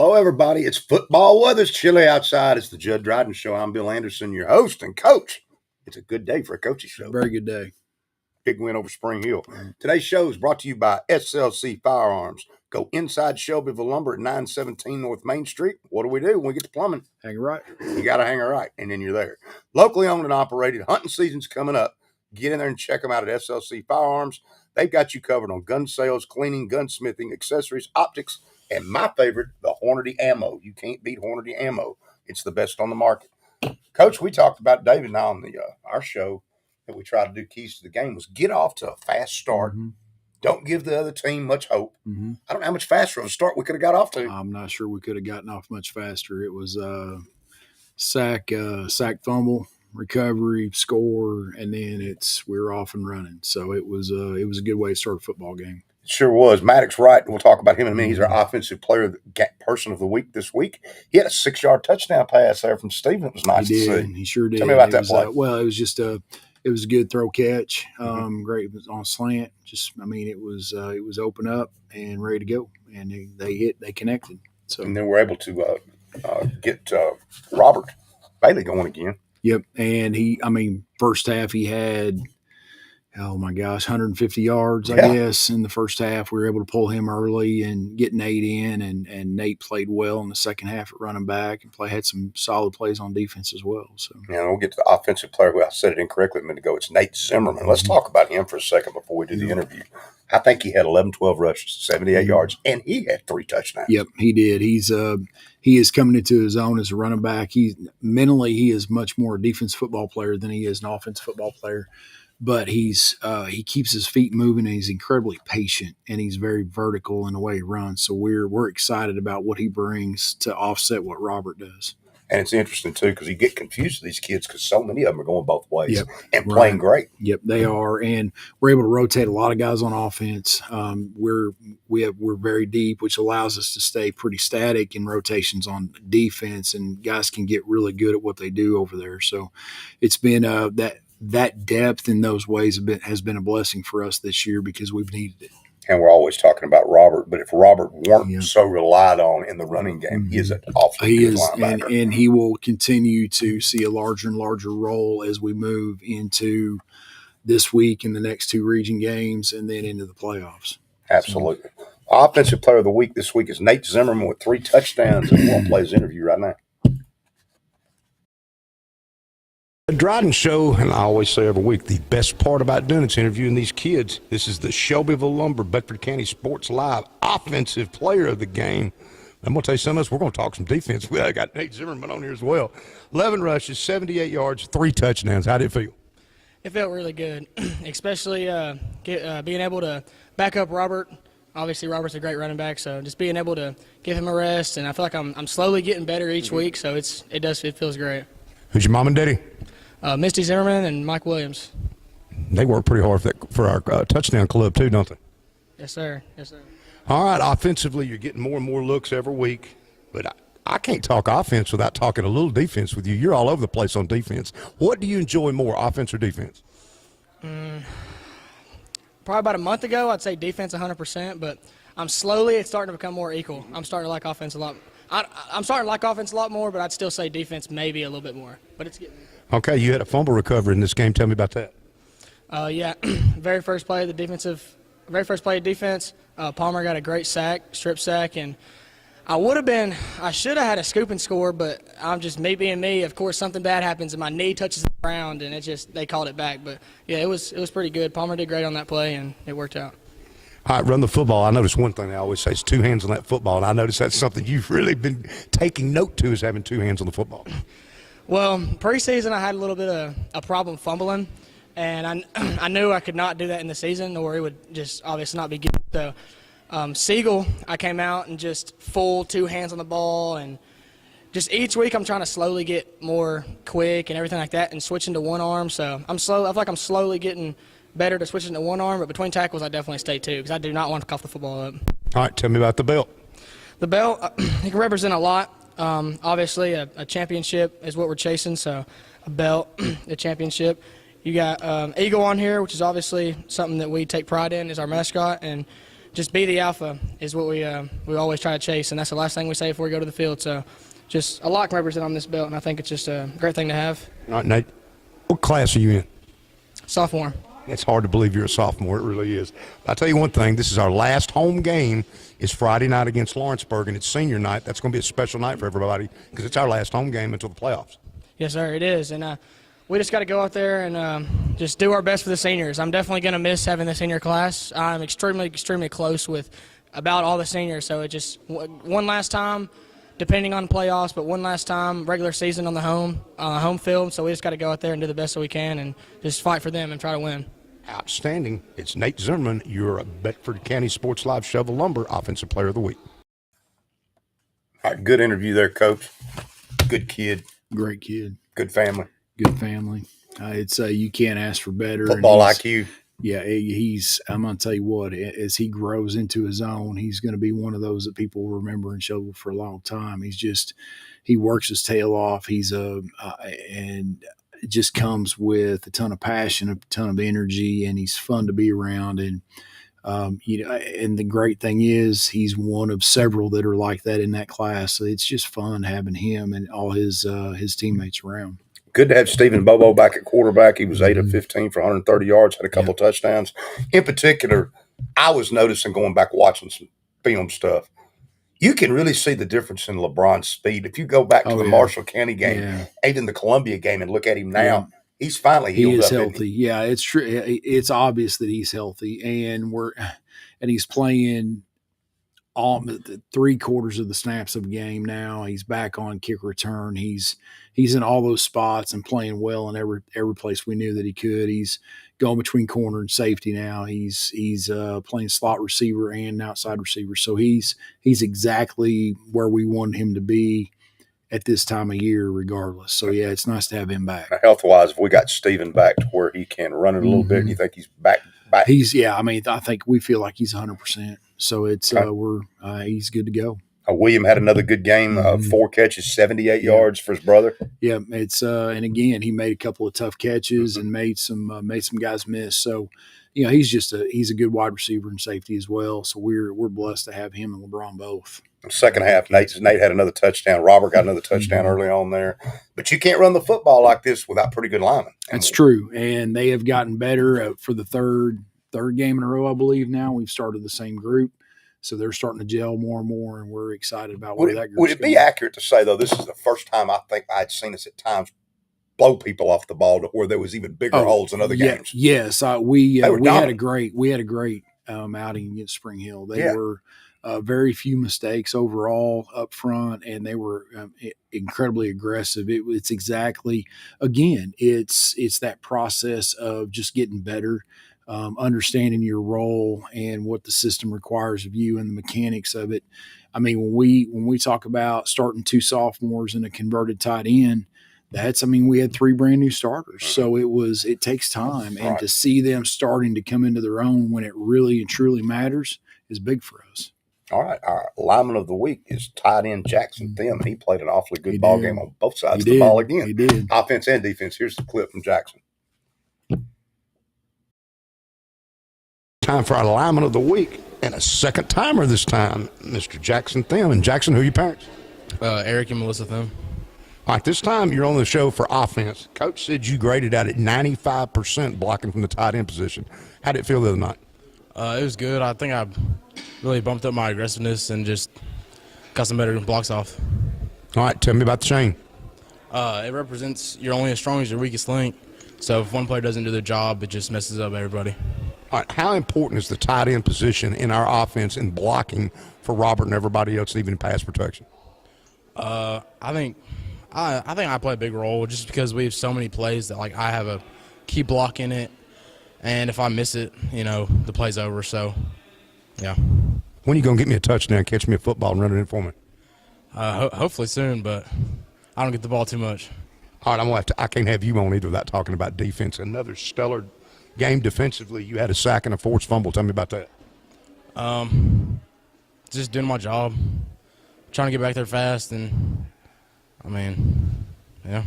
Hello, everybody. It's football weather. It's chilly outside. It's the Jud Dryden Show. I'm Bill Anderson, your host and coach. It's a good day for a coaching show. Very good day. Big win over Spring Hill. Today's show is brought to you by SLC Firearms. Go inside Shelbyville Lumber at 917 North Main Street. What do? When we get to plumbing? Hang it right. You got to hang it right, and then you're there. Locally owned and operated. Hunting season's coming up. Get in there and check them out at SLC Firearms. They've got you covered on gun sales, cleaning, gunsmithing, accessories, optics, and my favorite, the Hornady ammo. You can't beat Hornady ammo. It's the best on the market. Coach, we talked about David and I on our show that we try to do keys to the game was get off to a fast start. Mm-hmm. Don't give the other team much hope. Mm-hmm. I don't know how much faster of a start we could have got off to. I'm not sure we could have gotten off much faster. It was sack, fumble, recovery, score, and then we're off and running. So it was a good way to start a football game. It sure was. Maddox Wright, we'll talk about him in a minute. He's our offensive person of the week this week. He had a 6-yard touchdown pass there from Steven. It was nice to see. He sure did. Tell me about that play. It was just it was a good throw catch. Great. It was on slant. It was open up and ready to go. And they connected. So and then we're able to get Robert Bailey going again. Yep. And first half he had, 150 yards, I guess, in the first half. We were able to pull him early and get Nate in, and Nate played well in the second half at running back and had some solid plays on defense as well. So we'll get to the offensive player. Well, I said it incorrectly a minute ago. It's Nate Zimmerman. Let's talk about him for a second before we do the interview. I think he had 11, 12 rushes, 78 yards, and he had 3 touchdowns. Yep, he did. He is coming into his own as a running back. He is much more a defense football player than he is an offense football player. But he keeps his feet moving, and he's incredibly patient, and he's very vertical in the way he runs. So we're excited about what he brings to offset what Robert does. And it's interesting, too, because you get confused with these kids because so many of them are going both ways and playing great. Yep, they are. And we're able to rotate a lot of guys on offense. We're very deep, which allows us to stay pretty static in rotations on defense, and guys can get really good at what they do over there. So it's been that depth in those ways has been a blessing for us this year because we've needed it. And we're always talking about Robert, but if Robert weren't so relied on in the running game, he is an awfully good linebacker. And he will continue to see a larger and larger role as we move into this week and the next 2 region games and then into the playoffs. Absolutely. Offensive player of the week this week is Nate Zimmerman with 3 touchdowns, and we'll play his interview right now. The Dryden Show, and I always say every week, the best part about doing it's interviewing these kids. This is the Shelbyville Lumber, Bedford County Sports Live offensive player of the game. I'm going to tell you something else. We're going to talk some defense. We got Nate Zimmerman on here as well. 11 rushes, 78 yards, 3 touchdowns. How did it feel? It felt really good, especially being able to back up Robert. Obviously, Robert's a great running back, so just being able to give him a rest. And I feel like I'm slowly getting better each week, so it feels great. Who's your mom and daddy? Misty Zimmerman and Mike Williams. They work pretty hard for our touchdown club too, don't they? Yes, sir. Yes, sir. All right, offensively, you're getting more and more looks every week, but I can't talk offense without talking a little defense with you. You're all over the place on defense. What do you enjoy more, offense or defense? Probably about a month ago, I'd say defense 100%, but it's starting to become more equal. I'm starting to like offense a lot. I'm starting to like offense a lot more, but I'd still say defense maybe a little bit more. But it's getting. Okay, you had a fumble recovery in this game. Tell me about that. Very first play of defense, Palmer got a great strip sack, and I should have had a scoop and score, but I'm just me being me. Of course, something bad happens and my knee touches the ground, and they called it back. But yeah, it was pretty good. Palmer did great on that play, and it worked out. All right, run the football. I noticed one thing I always say is 2 hands on that football, and I noticed that's something you've really been taking note to is having 2 hands on the football. Well, preseason I had a little bit of a problem fumbling, and I knew I could not do that in the season or it would just obviously not be good. So Siegel, I came out and just full 2 hands on the ball, and just each week I'm trying to slowly get more quick and everything like that and switching to one arm. So I feel like I'm slowly getting better to switching to one arm, but between tackles I definitely stay 2 because I do not want to cough the football up. All right, tell me about the belt. The belt, it can represent a lot. Obviously, a championship is what we're chasing, so a belt, a championship. You got Eagle on here, which is obviously something that we take pride in, is our mascot, and just be the alpha is what we always try to chase, and that's the last thing we say before we go to the field. So just a lot can represent on this belt, and I think it's just a great thing to have. All right, Nate, what class are you in? Sophomore. It's hard to believe you're a sophomore. It really is. I'll tell you one thing. This is our last home game. It's Friday night against Lawrenceburg, and it's senior night. That's going to be a special night for everybody because it's our last home game until the playoffs. Yes, sir, it is. And we just got to go out there and just do our best for the seniors. I'm definitely going to miss having the senior class. I'm extremely, extremely close with about all the seniors. So it just one last time, depending on the playoffs, but one last time, regular season on the home field. So we just got to go out there and do the best that we can and just fight for them and try to win. Outstanding. It's Nate Zimmerman, your Bedford County Sports Live Shovel Lumber Offensive Player of the Week. All right, good interview there, Coach. Good kid. Great kid. Good family. Good family. It's you can't ask for better. Football IQ. Yeah, I'm going to tell you what, as he grows into his own, he's going to be one of those that people will remember and show for a long time. He works his tail off. And it just comes with a ton of passion, a ton of energy, and he's fun to be around. And, and the great thing is he's one of several that are like that in that class. So it's just fun having him and all his teammates around. Good to have Stephen Bobo back at quarterback. He was 8 of 15 for 130 yards, had a couple touchdowns. In particular, I was noticing going back watching some film stuff, you can really see the difference in LeBron's speed. If you go back to the Marshall County game, even the Columbia game, and look at him now, he's finally healed up. He is healthy. Yeah, it's true. It's obvious that he's healthy, and he's playing all 3/4 of the snaps of the game now. He's back on kick return. He's in all those spots and playing well in every place we knew that he could. He's going between corner and safety now. He's playing slot receiver and outside receiver. So he's exactly where we wanted him to be at this time of year, regardless. So yeah, it's nice to have him back. Health wise, if we got Stephen back to where he can run it a little bit, you think he's back? I think we feel like he's 100%. So it's he's good to go. William had another good game, 4 catches, 78 yards for his brother. Yeah, it's and again he made a couple of tough catches and made some guys miss. So, he's a good wide receiver and safety as well. So we're blessed to have him and LeBron both. Second half, Nate had another touchdown. Robert got another touchdown early on there. But you can't run the football like this without pretty good linemen. That's true, and they have gotten better for the third game in a row, I believe. Now we've started the same group. So they're starting to gel more and more, and we're excited about where that group's Would it be accurate to say, though, this is the first time I think I'd seen us at times blow people off the ball to where there was even bigger holes in other games? Yes, we had a great outing against Spring Hill. They were very few mistakes overall up front, and they were incredibly aggressive. It's exactly, again, it's that process of just getting better. Understanding your role and what the system requires of you and the mechanics of it. I mean, when we talk about starting 2 sophomores and a converted tight end, we had 3 brand new starters. So it takes time, and to see them starting to come into their own when it really and truly matters is big for us. All right, our lineman of the week is tight end Jackson Thiem. He played an awfully good ball game on both sides of the ball again. He did. Offense and defense. Here's the clip from Jackson. Time for our lineman of the week, and a second timer this time, Mr. Jackson Thiem. And Jackson, who are your parents? Eric and Melissa Thiem. All right, this time you're on the show for offense. Coach said you graded out at 95% blocking from the tight end position. How did it feel the other night? It was good. I think I really bumped up my aggressiveness and just got some better blocks off. All right, tell me about the chain. It represents you're only as strong as your weakest link. So if one player doesn't do their job, it just messes up everybody. All right, how important is the tight end position in our offense in blocking for Robert and everybody else, even in pass protection? I think I play a big role just because we have so many plays that I have a key block in it, and if I miss it, the play's over. So, yeah. When are you gonna get me a touchdown, catch me a football, and run it in for me? Hopefully soon, but I don't get the ball too much. All right, I can't have you on either without talking about defense. Another stellar game defensively. You had a sack and a forced fumble. Tell me about that. Just doing my job, trying to get back there fast, and yeah.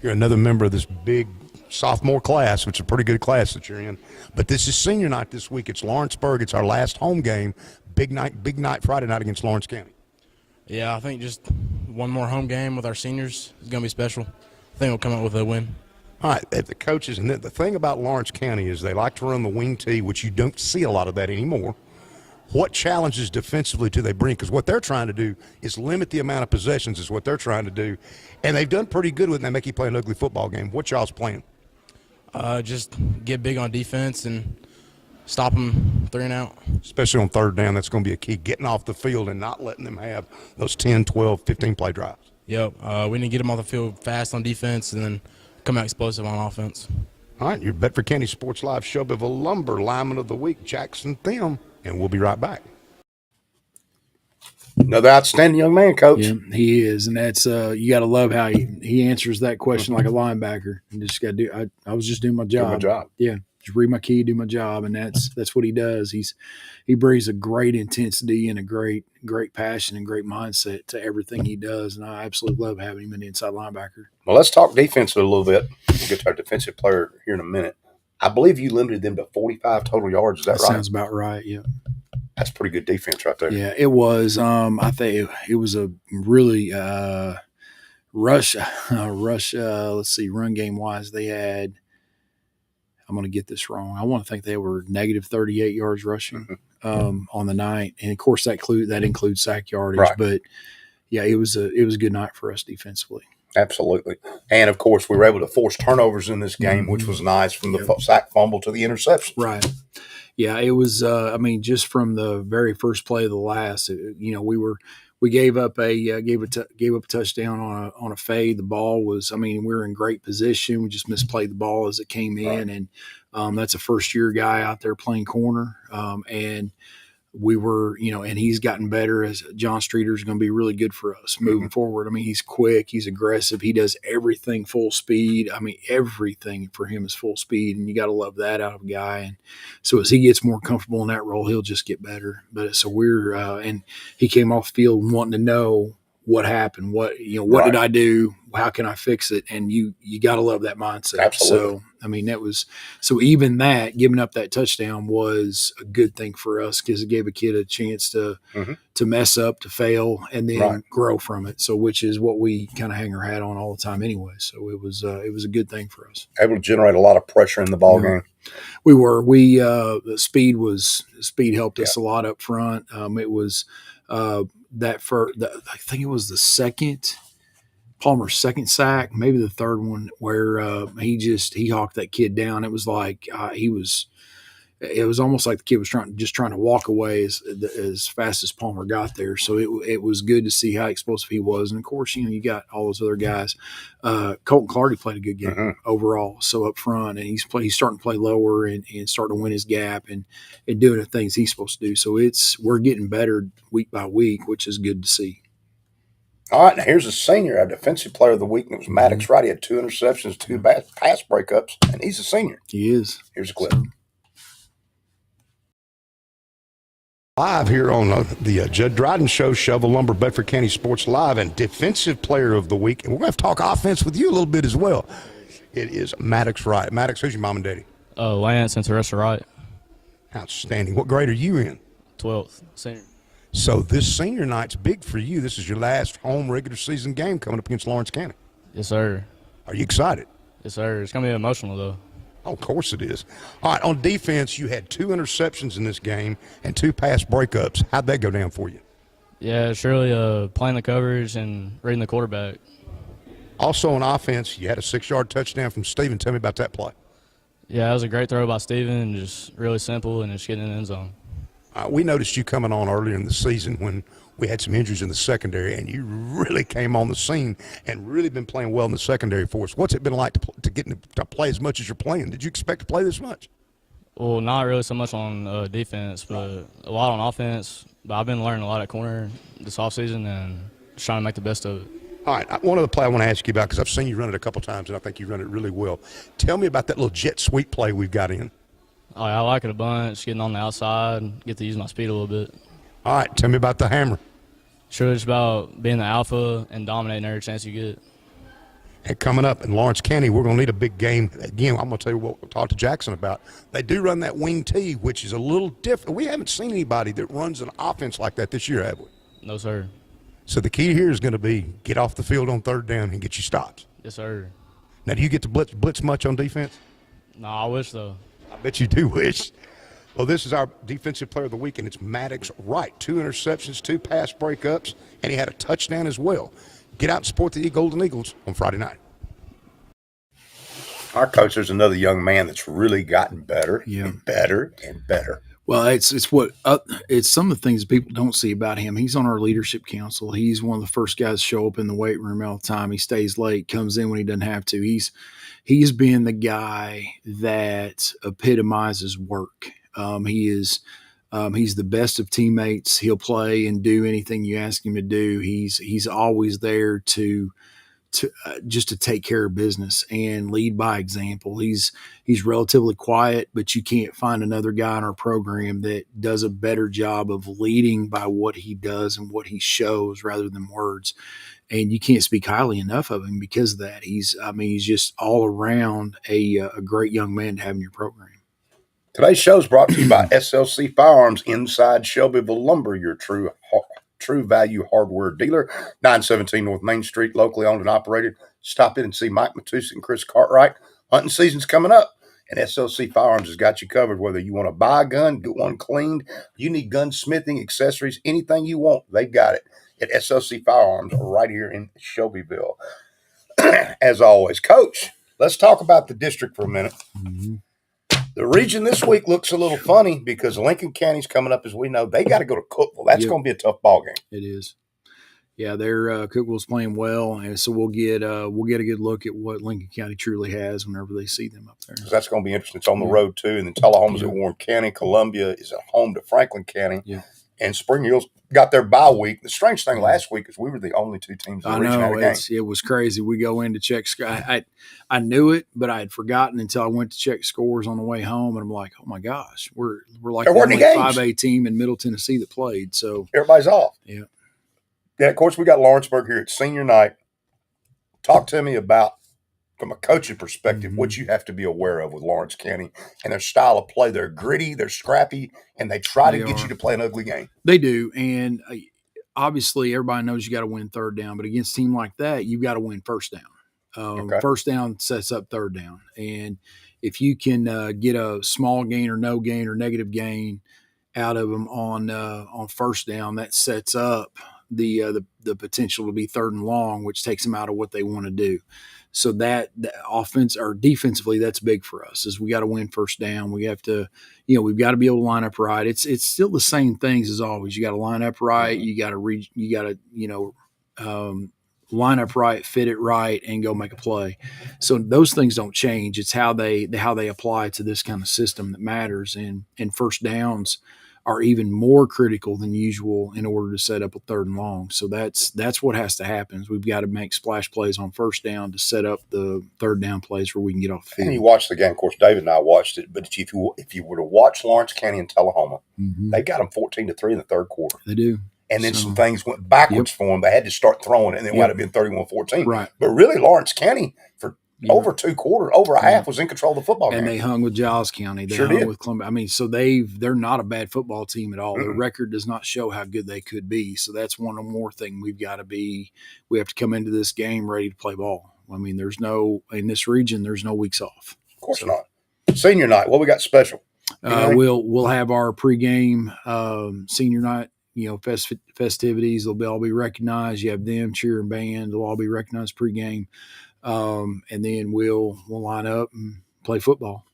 You're another member of this big sophomore class, which is a pretty good class that you're in. But this is senior night this week. It's Lawrenceburg. It's our last home game. Big night Friday night against Lawrence County. Yeah, I think just one more home game with our seniors is going to be special. I think we'll come out with a win. All right, the coaches, and the thing about Lawrence County is they like to run the wing tee, which you don't see a lot of that anymore. What challenges defensively do they bring? Because what they're trying to do is limit the amount of possessions is what they're trying to do. And they've done pretty good with it. They make you play an ugly football game. What y'all's playing? Just get big on defense and stop them 3 and out. Especially on third down, that's going to be a key. Getting off the field and not letting them have those 10, 12, 15-play drives. Yep. We need to get them off the field fast on defense and then come out explosive on offense. All right, your Bedford County Sports Live Shelbyville Lumber Lineman of the Week, Jackson Thiem, and we'll be right back. Another outstanding young man, Coach. Yeah, he is, and that's you got to love how he answers that question like a linebacker. You just got to do. I was just doing my job. Do my job. Yeah, just read my key, do my job, and that's what he does. He brings a great intensity and a great passion and great mindset to everything he does, and I absolutely love having him an inside linebacker. Well, let's talk defense a little bit. We'll get to our defensive player here in a minute. I believe you limited them to 45 total yards. Is that right? Sounds about right. Yeah. That's pretty good defense right there. Yeah, it was. I think it was a really rush. Let's see, run game wise, they had. I'm going to get this wrong. I want to think they were negative 38 yards rushing on the night, and of course that includes sack yardage. Right. But yeah, it was a good night for us defensively. Absolutely. And, of course, we were able to force turnovers in this game, which was nice from the sack fumble to the interception. Right. Yeah, it was. Just from the very first play of the last, we gave up a touchdown on a fade. The ball was. we were in great position. We just misplayed the ball as it came in, and that's a first year guy out there playing corner, and we were, and he's gotten better. As John Streeter is going to be really good for us moving forward. He's quick, he's aggressive, he does everything full speed. Everything for him is full speed, and you got to love that out of a guy. And so as he gets more comfortable in that role, he'll just get better. But so we're, and he came off the field wanting to know what happened, what did I do? How can I fix it? And you got to love that mindset. Absolutely. So even that, giving up that touchdown was a good thing for us because it gave a kid a chance to mess up, to fail, and then grow from it. So which is what we kind of hang our hat on all the time anyway. So it was a good thing for us. Able to generate a lot of pressure in the ball game. We were. The speed helped us a lot up front. It was I think it was the second. Palmer's second sack, maybe the third one, where he hawked that kid down. It was like it was almost like the kid was trying to walk away as fast as Palmer got there. So it was good to see how explosive he was. And of course, you got all those other guys. Colton Clardy played a good game overall. So up front, and he's starting to play lower and starting to win his gap and doing the things he's supposed to do. So we're getting better week by week, which is good to see. All right, now here's a senior, our defensive player of the week, and it was Maddox Wright. He had 2 interceptions, 2 pass breakups, and he's a senior. He is. Here's a clip. Live here on the Jud Dryden Show, Shovel Lumber, Bedford County Sports Live, and defensive player of the week. And we're going to have to talk offense with you a little bit as well. It is Maddox Wright. Maddox, who's your mom and daddy? Lance and Teresa Wright. Outstanding. What grade are you in? 12th, senior. So this senior night's big for you. This is your last home regular season game coming up against Lawrence County. Yes, sir. Are you excited? Yes, sir. It's going to be emotional, though. Oh, of course it is. All right, on defense, you had 2 interceptions in this game and 2 pass breakups. How'd that go down for you? Yeah, surely playing the coverage and reading the quarterback. Also on offense, you had a 6-yard touchdown from Steven. Tell me about that play. Yeah, it was a great throw by Steven, just really simple and just getting in the end zone. We noticed you coming on earlier in the season when we had some injuries in the secondary, and you really came on the scene and really been playing well in the secondary for us. What's it been like to get to play as much as you're playing? Did you expect to play this much? Well, not really so much on defense, but a lot on offense. But I've been learning a lot at corner this offseason and just trying to make the best of it. All right, one other play I want to ask you about because I've seen you run it a couple times, and I think you run it really well. Tell me about that little jet sweep play we've got in. Oh, yeah, I like it a bunch, getting on the outside, get to use my speed a little bit. All right, tell me about the hammer. Sure, it's about being the alpha and dominating every chance you get. And coming up in Lawrence County, we're going to need a big game. Again, I'm going to tell you what we'll talk to Jackson about. They do run that wing T, which is a little different. We haven't seen anybody that runs an offense like that this year, have we? No, sir. So the key here is going to be get off the field on third down and get you stops. Yes, sir. Now, do you get to blitz much on defense? No, I wish so. I bet you do wish. Well, this is our defensive player of the week, and it's Maddox Wright. 2 interceptions, 2 pass breakups, and he had a touchdown as well. Get out and support the Golden Eagles on Friday night. Our coach, there's another young man that's really gotten better Yeah. and better and better. Well, it's some of the things people don't see about him. He's on our leadership council. He's one of the first guys to show up in the weight room all the time. He stays late, comes in when he doesn't have to. He's been the guy that epitomizes work. He's the best of teammates. He'll play and do anything you ask him to do. He's always there to just to take care of business and lead by example. He's relatively quiet, but you can't find another guy in our program that does a better job of leading by what he does and what he shows rather than words. And you can't speak highly enough of him because of that. He's just all around a great young man to have in your program. Today's show is brought to you by SLC Firearms inside Shelbyville Lumber, your true value hardware dealer. 917 North Main Street, locally owned and operated. Stop in and see Mike Matusik and Chris Cartwright. Hunting season's coming up, and SLC Firearms has got you covered. Whether you want to buy a gun, get one cleaned, you need gunsmithing, accessories, anything you want, they've got it at SLC Firearms right here in Shelbyville. As always, Coach, let's talk about the district for a minute. Mm-hmm. The region this week looks a little funny because Lincoln County's coming up, as we know. They got to go to Cookeville. That's going to be a tough ball game. It is. Yeah, Cookeville's playing well, and so we'll get a good look at what Lincoln County truly has whenever they see them up there. That's going to be interesting. It's on the road too, and then Tullahoma's at Warren County. Columbia is at home to Franklin County. Yeah. And Spring Hill's got their bye week. The strange thing last week is we were the only 2 teams in the region had a game. It was crazy. We go in to check. I knew it, but I had forgotten until I went to check scores on the way home, and I'm like, oh my gosh, we're like the only 5A team in Middle Tennessee that played. So everybody's off. Yeah. Yeah. Of course, we got Lawrenceburg here at senior night. Talk to me about, from a coaching perspective, what you have to be aware of with Lawrence County and their style of play. They're gritty, they're scrappy, and they try to get you to play an ugly game. They do, and obviously everybody knows you got to win third down, but against a team like that, you've got to win first down. First down sets up third down, and if you can get a small gain or no gain or negative gain out of them on first down, that sets up the potential to be third and long, which takes them out of what they want to do. So that offense or defensively, that's big for us. Is we got to win first down. We have to, we've got to be able to line up right. It's still the same things as always. You got to line up right. You got to line up right, fit it right, and go make a play. So those things don't change. It's how they apply to this kind of system that matters. And first downs are even more critical than usual in order to set up a third and long. So that's what has to happen. Is we've got to make splash plays on first down to set up the third down plays where we can get off the field. And you watched the game. Of course, David and I watched it. But if you were to watch Lawrence County and Tullahoma, they got them 14-3 in the third quarter. They do. And then some things went backwards for them. They had to start throwing, and it would have been 31-14. Right. But really, Lawrence County, for over 2 quarters, over a half, was in control of the football game. And they hung with Giles County. They hung with Columbia. I mean, so they're not a bad football team at all. Their record does not show how good they could be. So that's one more thing we have to come into this game ready to play ball. I mean, in this region, there's no weeks off. Of course not. Senior night, what we got special? We'll have our pregame senior night, festivities. They'll all be recognized. You have them, cheer and band. They'll all be recognized pregame. And then we'll line up and play football.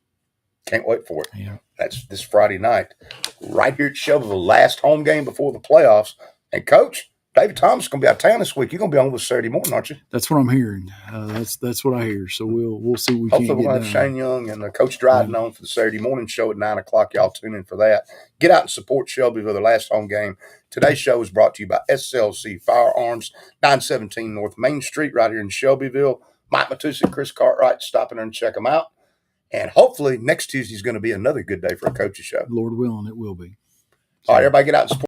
Can't wait for it. Yeah. That's this Friday night, right here at Shelbyville, last home game before the playoffs. And Coach, David Thomas is going to be out of town this week. You're going to be on with Saturday morning, aren't you? That's what I'm hearing. That's what I hear. So we'll see what we Hopefully can get we'll have done. Shane Young and Coach Dryden on for the Saturday morning show at 9 o'clock. Y'all tune in for that. Get out and support Shelbyville, their last home game. Today's show is brought to you by SLC Firearms, 917 North Main Street, right here in Shelbyville. Mike Matusik, Chris Cartwright, stop in there and check them out. And hopefully next Tuesday is going to be another good day for a coach's show. Lord willing, it will be. All right, everybody get out and support.